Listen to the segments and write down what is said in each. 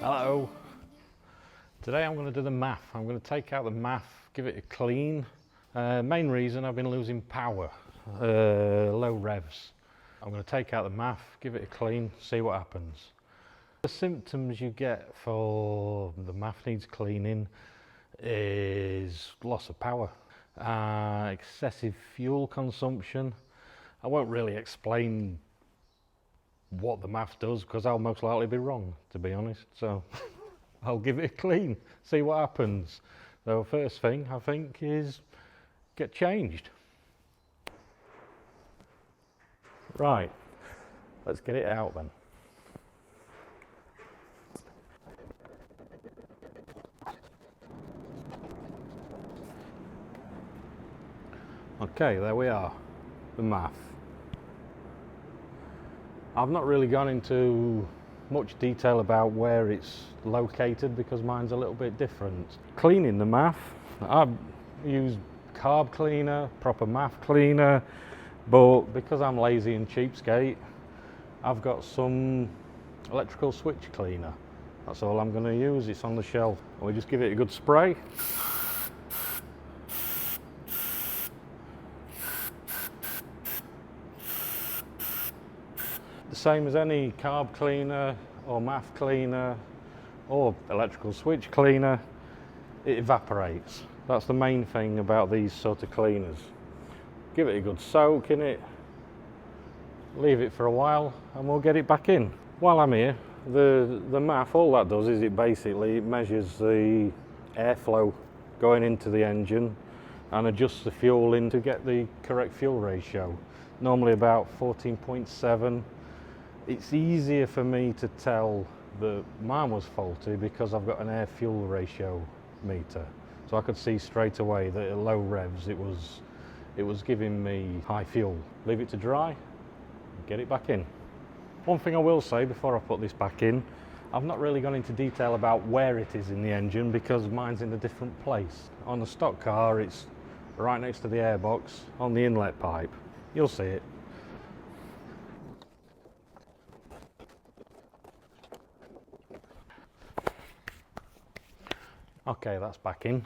Hello. Today I'm going to do the MAF. I'm going to take out the MAF, give it a clean. Main reason, I've been losing power, low revs. I'm going to take out the MAF, give it a clean, see what happens. The symptoms you get for the MAF needs cleaning is loss of power, excessive fuel consumption. I won't really explain what the MAF does because I'll most likely be wrong, to be honest, so I'll give it a clean, see what happens. So first thing I think is get changed. Right, let's get it out then. Okay, there we are, the MAF. I've not really gone into much detail about where it's located because mine's a little bit different. Cleaning the MAF, I've used carb cleaner, proper MAF cleaner, but because I'm lazy and cheapskate, I've got some electrical switch cleaner. That's all I'm going to use, it's on the shelf. We just give it a good spray. The same as any carb cleaner or MAF cleaner or electrical switch cleaner, it evaporates. That's the main thing about these sort of cleaners. Give it a good soak in it, leave it for a while and we'll get it back in. While I'm here, the MAF, all that does is it basically measures the airflow going into the engine and adjusts the fuel in to get the correct fuel ratio. Normally about 14.7. It's easier for me to tell that mine was faulty because I've got an air fuel ratio meter. So I could see straight away that at low revs it was giving me high fuel. Leave it to dry, get it back in. One thing I will say before I put this back in, I've not really gone into detail about where it is in the engine because mine's in a different place. On the stock car it's right next to the airbox on the inlet pipe. You'll see it. Okay, that's back in.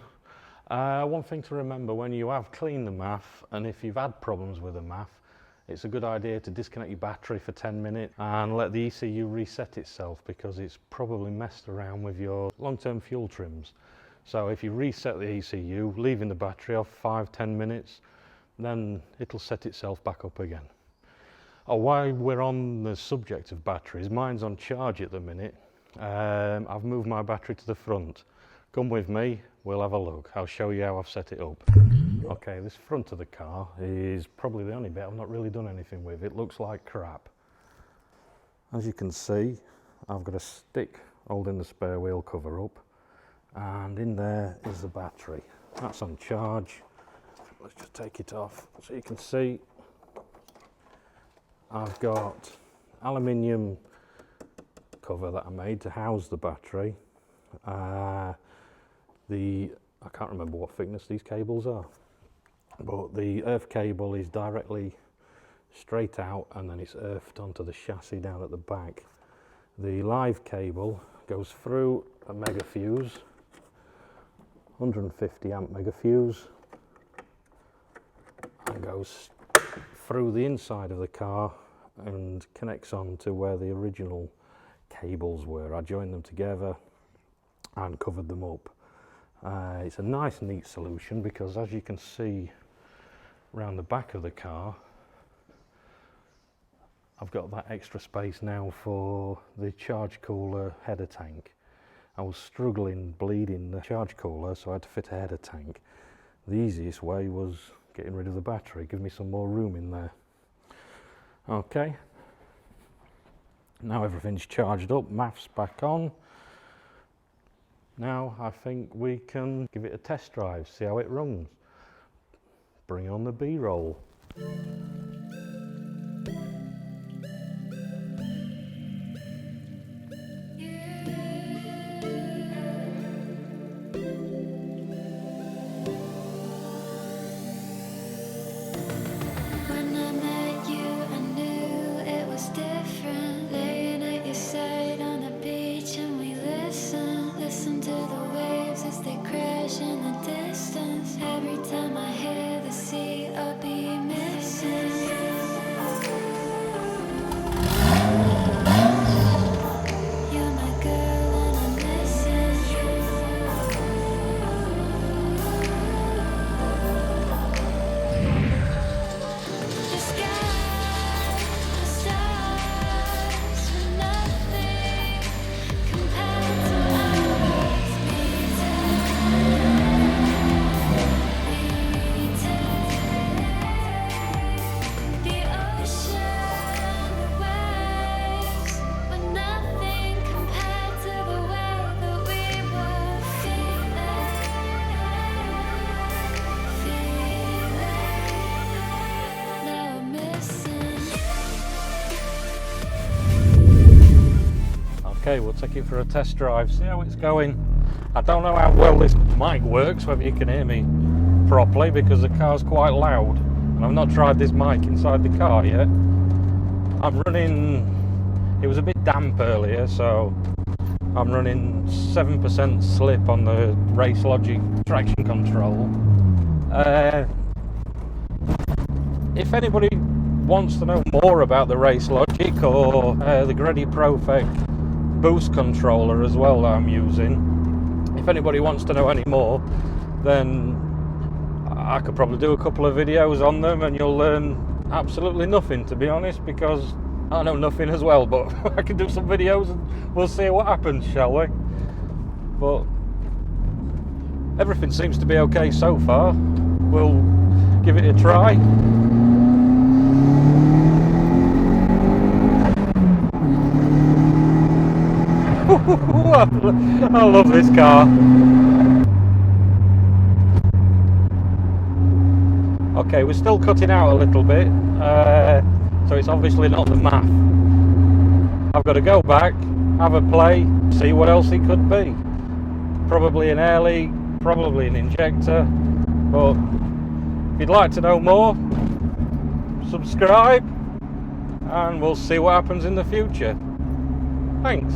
One thing to remember when you have cleaned the MAF and if you've had problems with the MAF, it's a good idea to disconnect your battery for 10 minutes and let the ECU reset itself because it's probably messed around with your long-term fuel trims. So if you reset the ECU, leaving the battery off 5-10 minutes, then it'll set itself back up again. Oh, while we're on the subject of batteries, mine's on charge at the minute. I've moved my battery to the front. Come with me, we'll have a look. I'll show you how I've set it up. Okay, this front of the car is probably the only bit I've not really done anything with. It looks like crap. As you can see, I've got a stick holding the spare wheel cover up, and in there is the battery. That's on charge. Let's just take it off so you can see. I've got aluminium cover that I made to house the battery. I can't remember what thickness these cables are, but the earth cable is directly straight out and then it's earthed onto the chassis down at the back. The live cable goes through a mega fuse, 150 amp mega fuse, and goes through the inside of the car and connects on to where the original cables were. I joined them together and covered them up. It's a nice neat solution because as you can see around the back of the car, I've got that extra space now for the charge cooler header tank. I was struggling bleeding the charge cooler, so I had to fit a header tank. The easiest way was getting rid of the battery, give me some more room in there. Okay, now everything's charged up, MAF's back on. Now I think we can give it a test drive, see how it runs. Bring on the B-roll. Okay, we'll take it for a test drive, see how it's going. I don't know how well this mic works, whether you can hear me properly, because the car's quite loud and I've not tried this mic inside the car yet. I'm running, it was a bit damp earlier, so I'm running 7% slip on the Race Logic traction control. If anybody wants to know more about the Race Logic or the Grady Profect boost controller as well that I'm using, if anybody wants to know any more, then I could probably do a couple of videos on them and you'll learn absolutely nothing, to be honest, because I know nothing as well, but I can do some videos and we'll see what happens, shall we? But everything seems to be okay so far. We'll give it a try. I love this car. Okay, we're still cutting out a little bit, so it's obviously not the MAF. I've got to go back, have a play, see what else it could be. Probably an air leak, probably an injector, but if you'd like to know more, subscribe and we'll see what happens in the future. Thanks.